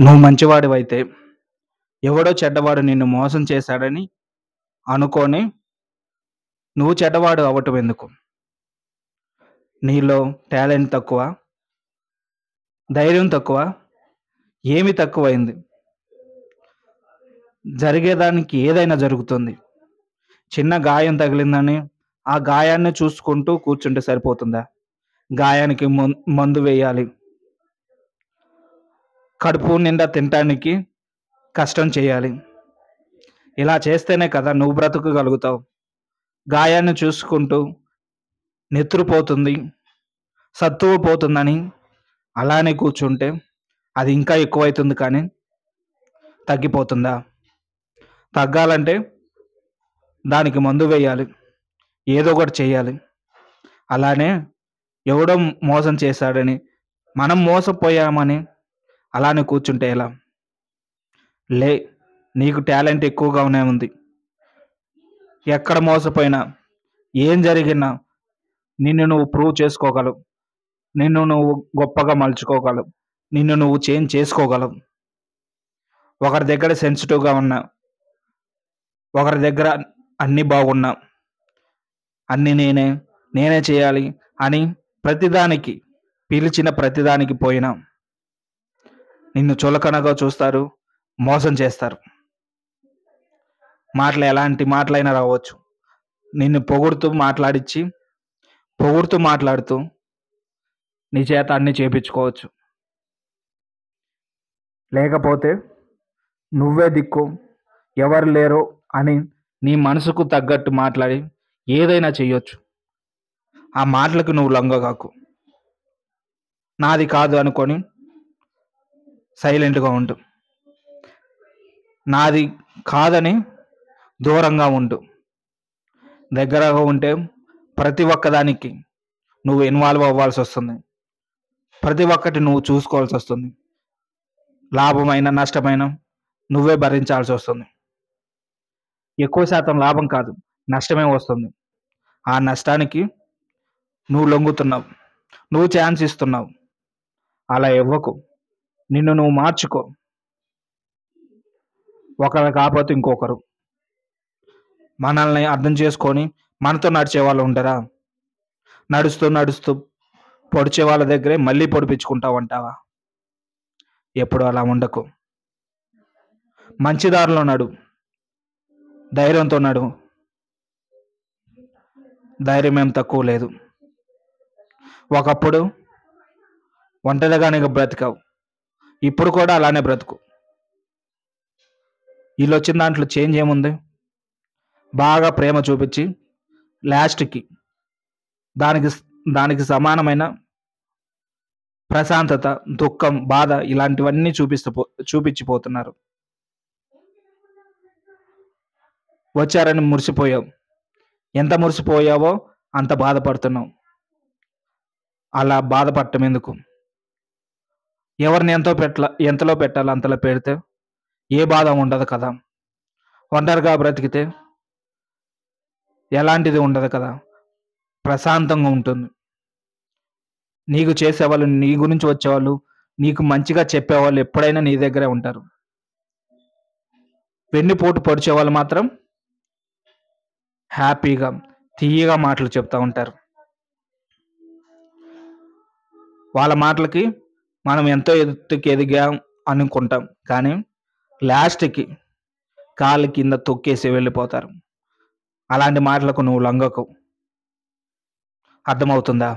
నువ్వు మంచివాడివైతే ఎవడో చెడ్డవాడు నిన్ను మోసం చేశాడని అనుకోని నువ్వు చెడ్డవాడు అవ్వటం ఎందుకు? నీలో టాలెంట్ తక్కువ, ధైర్యం తక్కువ, ఏమి తక్కువైంది? జరిగేదానికి ఏదైనా జరుగుతుంది. చిన్న గాయం తగిలిందని ఆ గాయాన్ని చూసుకుంటూ కూర్చుంటే సరిపోతుందా? గాయానికి మందు వేయాలి. కడుపు నిండా తినటానికి కష్టం చేయాలి. ఇలా చేస్తేనే కదా నువ్వు బ్రతకగలుగుతావు. గాయాన్ని చూసుకుంటూ నెత్తురు పోతుంది, సత్తువ పోతుందని అలానే కూర్చుంటే అది ఇంకా ఎక్కువైతుంది కానీ తగ్గిపోతుందా? తగ్గాలంటే దానికి మందు వేయాలి, ఏదో ఒకటి చేయాలి. అలానే ఎవడో మోసం చేశాడని మనం మోసపోయామని అలానే కూర్చుంటే ఎలా? లే, నీకు టాలెంట్ ఎక్కువగానే ఉంది. ఎక్కడ మోసపోయినా, ఏం జరిగినా నిన్ను నువ్వు ప్రూవ్ చేసుకోగలవు. నిన్ను నువ్వు గొప్పగా మలుచుకోగలవు. నిన్ను నువ్వు చేంజ్ చేసుకోగలవు. ఒకరి దగ్గర సెన్సిటివ్గా ఉన్నా, ఒకరి దగ్గర అన్నీ బాగున్నా, అన్నీ నేనే చేయాలి అని ప్రతిదానికి పిలిచిన ప్రతిదానికి పోయినా నిన్ను చులకనగా చూస్తారు, మోసం చేస్తారు. మాటలు ఎలాంటి మాటలైనా రావచ్చు. నిన్ను పొగుడుతూ మాట్లాడుతూ నీ చేత అన్ని చేపించుకోవచ్చు. లేకపోతే నువ్వే దిక్కు, ఎవరు లేరు అని నీ మనసుకు తగ్గట్టు మాట్లాడి ఏదైనా చెయ్యొచ్చు. ఆ మాటలకు నువ్వు లొంగగాకు. నాది కాదు అనుకొని సైలెంట్గా ఉండు. నాది కాదని దూరంగా ఉండు. దగ్గరగా ఉంటే ప్రతి ఒక్కదానికి నువ్వు ఇన్వాల్వ్ అవ్వాల్సి వస్తుంది. ప్రతి ఒక్కటి నువ్వు చూసుకోవాల్సి వస్తుంది. లాభమైన నష్టమైన నువ్వే భరించాల్సి వస్తుంది. ఎక్కువ శాతం లాభం కాదు, నష్టమే వస్తుంది. ఆ నష్టానికి నువ్వు లొంగుతున్నావు, నువ్వు ఛాన్స్ ఇస్తున్నావు. అలా ఇవ్వకు. నిన్ను నువ్వు మార్చుకో. ఒకరు కాకపోతే ఇంకొకరు మనల్ని అర్థం చేసుకొని మనతో నడిచే వాళ్ళు ఉంటారా? నడుస్తూ నడుస్తూ పొడిచే వాళ్ళ దగ్గరే మళ్ళీ పొడిపించుకుంటావు అంటావా? ఎప్పుడు అలా ఉండకు. మంచి దారిలో నడు, ధైర్యంతో నడు. ధైర్యం ఏం తక్కువ లేదు. ఒకప్పుడు ఒంటరిగానే బ్రతికావు, ఇప్పుడు కూడా అలానే బ్రతుకు. వీళ్ళు వచ్చిన దాంట్లో చేంజ్ ఏముంది? బాగా ప్రేమ చూపించి లాస్ట్కి దానికి సమానమైన ప్రశాంతత, దుఃఖం, బాధ ఇలాంటివన్నీ చూపించిపోతున్నారు. వచ్చారని మురిసిపోయావు. ఎంత మురిసిపోయావో అంత బాధపడుతున్నావు. అలా బాధపడటం ఎందుకు? ఎవరిని ఎంతలో పెట్టాలో అంతలో పెడితే ఏ బాధ ఉండదు కదా. ఒంటరిగా బ్రతికితే ఎలాంటిది ఉండదు కదా, ప్రశాంతంగా ఉంటుంది. నీకు చేసేవాళ్ళు, నీ గురించి వచ్చేవాళ్ళు, నీకు మంచిగా చెప్పేవాళ్ళు ఎప్పుడైనా నీ దగ్గరే ఉంటారు. వెన్నుపోటు పొడిచే వాళ్ళు మాత్రం హ్యాపీగా తీయగా మాటలు చెప్తూ ఉంటారు. వాళ్ళ మాటలకి మనం ఎంతో ఎత్తుకి ఎదిగాం అనుకుంటాం, కానీ లాస్ట్కి కాళ్ళ కింద తొక్కేసి వెళ్ళిపోతారు. అలాంటి మాటలకు నువ్వు లొంగకు. అర్థమవుతుందా?